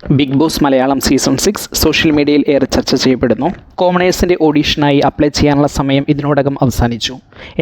Big boss Malayalam season 6 social മീഡിയയിൽ ഏറെ ചർച്ച ചെയ്യപ്പെടുന്നു. കോമണേഴ്സിൻ്റെ ഓഡീഷനായി അപ്ലൈ ചെയ്യാനുള്ള സമയം ഇതിനോടകം അവസാനിച്ചു.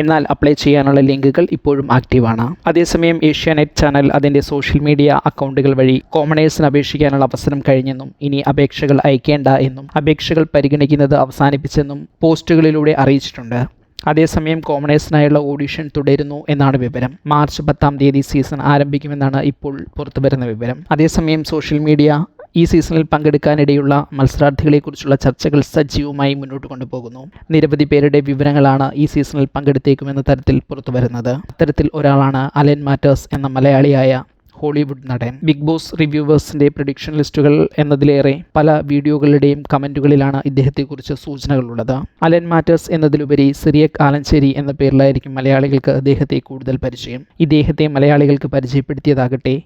എന്നാൽ അപ്ലൈ ചെയ്യാനുള്ള ലിങ്കുകൾ ഇപ്പോഴും ആക്റ്റീവാണ്. അതേസമയം ഏഷ്യാനെറ്റ് ചാനൽ അതിൻ്റെ സോഷ്യൽ മീഡിയ അക്കൗണ്ടുകൾ വഴി കോമണേഴ്സിന് അപേക്ഷിക്കാനുള്ള അവസരം കഴിഞ്ഞെന്നും ഇനി അപേക്ഷകൾ അയക്കേണ്ട എന്നും അപേക്ഷകൾ പരിഗണിക്കുന്നത് അവസാനിപ്പിച്ചെന്നും പോസ്റ്റുകളിലൂടെ അറിയിച്ചിട്ടുണ്ട്. അതേസമയം കോമണേഴ്സിനായുള്ള ഓഡിഷൻ തുടരുന്നു എന്നാണ് വിവരം. മാർച്ച് 10 സീസൺ ആരംഭിക്കുമെന്നാണ് ഇപ്പോൾ പുറത്തുവരുന്ന വിവരം. അതേസമയം സോഷ്യൽ മീഡിയ ഈ സീസണിൽ പങ്കെടുക്കാനിടയുള്ള മത്സരാർത്ഥികളെക്കുറിച്ചുള്ള ചർച്ചകൾ സജീവമായി മുന്നോട്ട് കൊണ്ടുപോകുന്നു. നിരവധി പേരുടെ വിവരങ്ങളാണ് ഈ സീസണിൽ പങ്കെടുത്തേക്കുമെന്ന തരത്തിൽ പുറത്തുവരുന്നത്. അത്തരത്തിൽ ഒരാളാണ് അലൻ മാറ്റേഴ്സ് എന്ന മലയാളിയായ ഹോളിവുഡ് നടൻ. ബിഗ് ബോസ് റിവ്യൂവേഴ്സിൻ്റെ പ്രഡിക്ഷൻ ലിസ്റ്റുകൾ എന്നതിലേറെ പല വീഡിയോകളുടെയും കമൻറ്റുകളിലാണ് ഇദ്ദേഹത്തെക്കുറിച്ച് സൂചനകളുള്ളത്. അലൻ മാറ്റേഴ്സ് എന്നതിലുപരി സിറിയക് ആലഞ്ചേരി എന്ന പേരിലായിരിക്കും മലയാളികൾക്ക് അദ്ദേഹത്തെ കൂടുതൽ പരിചയം. ഇദ്ദേഹത്തെ മലയാളികൾക്ക് പരിചയപ്പെടുത്തിയതാകട്ടെ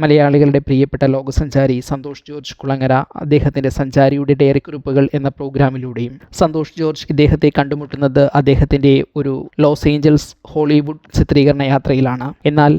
മലയാളികളുടെ പ്രിയപ്പെട്ട ലോകസഞ്ചാരി സന്തോഷ് ജോർജ് കുളങ്ങര അദ്ദേഹത്തിൻ്റെ സഞ്ചാരിയുടെ ഡയറിക്കുറിപ്പുകൾ എന്ന പ്രോഗ്രാമിലൂടെയും. സന്തോഷ് ജോർജ് ഇദ്ദേഹത്തെ കണ്ടുമുട്ടുന്നത് അദ്ദേഹത്തിൻ്റെ ഒരു ലോസ് ഏഞ്ചൽസ് ഹോളിവുഡ് ചിത്രീകരണ യാത്രയിലാണ്. എന്നാൽ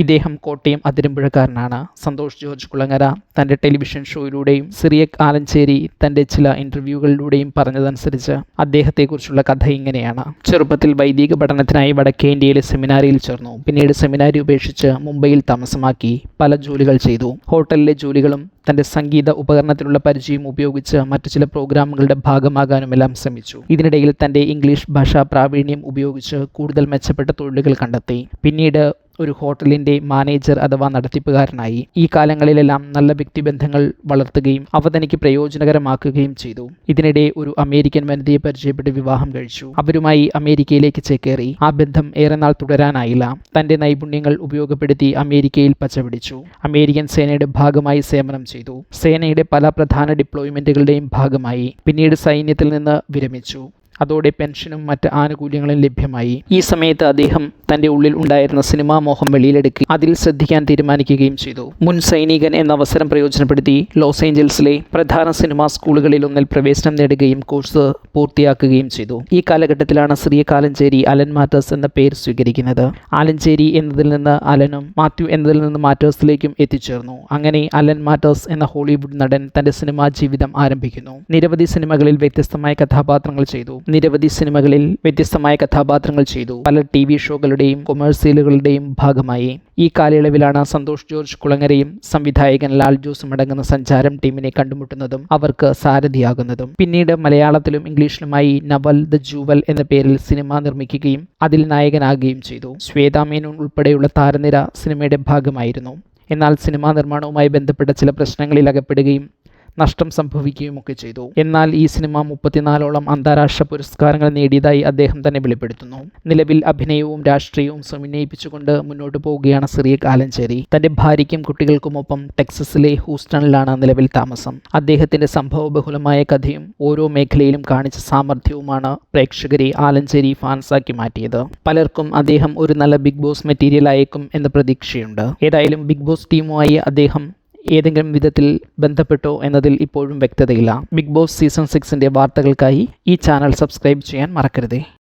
ഇദ്ദേഹം കോട്ടയം അതിരമ്പുഴക്കാരനാണ്. സന്തോഷ് ജോർജ് കുളങ്ങര തൻ്റെ ടെലിവിഷൻ ഷോയിലൂടെയും സിറിയക് ആലഞ്ചേരി തൻ്റെ ചില ഇൻ്റർവ്യൂകളിലൂടെയും പറഞ്ഞതനുസരിച്ച് അദ്ദേഹത്തെക്കുറിച്ചുള്ള കഥ ഇങ്ങനെയാണ്. ചെറുപ്പത്തിൽ വൈദിക പഠനത്തിനായി വടക്കേ ഇന്ത്യയിലെ സെമിനാരിയിൽ ചേർന്നു. പിന്നീട് സെമിനാരി ഉപേക്ഷിച്ച് മുംബൈയിൽ താമസമാക്കി പല ജോലികൾ ചെയ്തു. ഹോട്ടലിലെ ജോലികളും തൻ്റെ സംഗീത ഉപകരണത്തിലുള്ള പരിചയം ഉപയോഗിച്ച് മറ്റു ചില പ്രോഗ്രാമുകളുടെ ഭാഗമാകാനുമെല്ലാം ശ്രമിച്ചു. ഇതിനിടയിൽ തൻ്റെ ഇംഗ്ലീഷ് ഭാഷാ പ്രാവീണ്യം ഉപയോഗിച്ച് കൂടുതൽ മെച്ചപ്പെട്ട തൊഴിലുകൾ കണ്ടെത്തി. പിന്നീട് ഒരു ഹോട്ടലിൻ്റെ മാനേജർ അഥവാ നടത്തിപ്പുകാരനായി. ഈ കാലങ്ങളിലെല്ലാം നല്ല വ്യക്തിബന്ധങ്ങൾ വളർത്തുകയും അവ തനിക്ക് പ്രയോജനകരമാക്കുകയും ചെയ്തു. ഇതിനിടെ ഒരു അമേരിക്കൻ വനിതയെ പരിചയപ്പെട്ട് വിവാഹം കഴിച്ചു. അവരുമായി അമേരിക്കയിലേക്ക് ചേക്കേറി. ആ ബന്ധം ഏറെ നാൾ തുടരാനായില്ല. തൻ്റെ നൈപുണ്യങ്ങൾ ഉപയോഗപ്പെടുത്തി അമേരിക്കയിൽ പച്ചപിടിച്ചു. അമേരിക്കൻ സേനയുടെ ഭാഗമായി സേവനം ചെയ്തു. സേനയുടെ പല പ്രധാന ഡിപ്ലോയ്മെൻറ്റുകളുടെയും ഭാഗമായി. പിന്നീട് സൈന്യത്തിൽ നിന്ന് വിരമിച്ചു. അതോടെ പെൻഷനും മറ്റ് ആനുകൂല്യങ്ങളും ലഭ്യമായി. ഈ സമയത്ത് അദ്ദേഹം തൻ്റെ ഉള്ളിൽ ഉണ്ടായിരുന്ന സിനിമാ മോഹം വെളിയിലെടുക്കുകയും അതിൽ ശ്രദ്ധിക്കാൻ തീരുമാനിക്കുകയും ചെയ്തു. മുൻ സൈനികൻ എന്ന അവസരം പ്രയോജനപ്പെടുത്തി ലോസ് ഏഞ്ചൽസിലെ പ്രധാന സിനിമാ സ്കൂളുകളിലൊന്നിൽ പ്രവേശനം നേടുകയും കോഴ്സ് പൂർത്തിയാക്കുകയും ചെയ്തു. ഈ കാലഘട്ടത്തിലാണ് സിറിയക് ആലഞ്ചേരി അലൻ മാറ്റേഴ്സ് എന്ന പേര് സ്വീകരിക്കുന്നത്. ആലഞ്ചേരി എന്നതിൽ നിന്ന് അലനും മാത്യു എന്നതിൽ നിന്ന് മാറ്റേഴ്സിലേക്കും എത്തിച്ചേർന്നു. അങ്ങനെ അലൻ മാറ്റേഴ്സ് എന്ന ഹോളിവുഡ് നടൻ തൻ്റെ സിനിമാ ജീവിതം ആരംഭിക്കുന്നു. നിരവധി സിനിമകളിൽ വ്യത്യസ്തമായ കഥാപാത്രങ്ങൾ ചെയ്തു. പല TV ഷോകളുടെയും കൊമേഴ്സ്യലുകളുടെയും ഭാഗമായി. ഈ കാലയളവിലാണ് സന്തോഷ് ജോർജ് കുളങ്ങരയും സംവിധായകൻ ലാൽ ജോസും അടങ്ങുന്ന സഞ്ചാരം ടീമിനെ കണ്ടുമുട്ടുന്നതും അവർക്ക് സാരഥിയാകുന്നതും. പിന്നീട് മലയാളത്തിലും ഇംഗ്ലീഷിലുമായി നവൽ ദ ജൂവൽ എന്ന പേരിൽ സിനിമ നിർമ്മിക്കുകയും അതിൽ നായകനാകുകയും ചെയ്തു. ശ്വേതാ മേനോൻ ഉൾപ്പെടെയുള്ള താരനിര സിനിമയുടെ ഭാഗമായിരുന്നു. എന്നാൽ സിനിമാ നിർമ്മാണവുമായി ബന്ധപ്പെട്ട ചില പ്രശ്നങ്ങളിൽ അകപ്പെടുകയും നഷ്ടം സംഭവിക്കുകയും ഒക്കെ ചെയ്തു. എന്നാൽ ഈ സിനിമ 34ഓളം അന്താരാഷ്ട്ര പുരസ്കാരങ്ങൾ നേടിയതായി അദ്ദേഹം തന്നെ വെളിപ്പെടുത്തുന്നു. നിലവിൽ അഭിനയവും രാഷ്ട്രീയവും സമന്വയിപ്പിച്ചുകൊണ്ട് മുന്നോട്ട് പോവുകയാണ് സിറിയക് ആലഞ്ചേരി. തൻ്റെ ഭാര്യയ്ക്കും കുട്ടികൾക്കുമൊപ്പം ടെക്സസിലെ ഹൂസ്റ്റണിലാണ് നിലവിൽ താമസം. അദ്ദേഹത്തിൻ്റെ സംഭവബഹുലമായ കഥയും ഓരോ മേഖലയിലും കാണിച്ച സാമർഥ്യവുമാണ് പ്രേക്ഷകരെ ആലഞ്ചേരി ഫാൻസാക്കി മാറ്റിയത്. പലർക്കും അദ്ദേഹം ഒരു നല്ല ബിഗ് ബോസ് മെറ്റീരിയൽ ആയേക്കും എന്ന പ്രതീക്ഷയുണ്ട്. ഏതായാലും ബിഗ് ബോസ് ടീമുമായി അദ്ദേഹം ഏതെങ്കിലും വിധത്തിൽ ബന്ധപ്പെട്ടോ എന്നതിൽ ഇപ്പോഴും വ്യക്തതയില്ല. ബിഗ് ബോസ് സീസൺ 6ൻ്റെ വാർത്തകൾക്കായി ഈ ചാനൽ സബ്സ്ക്രൈബ് ചെയ്യാൻ മറക്കരുത്.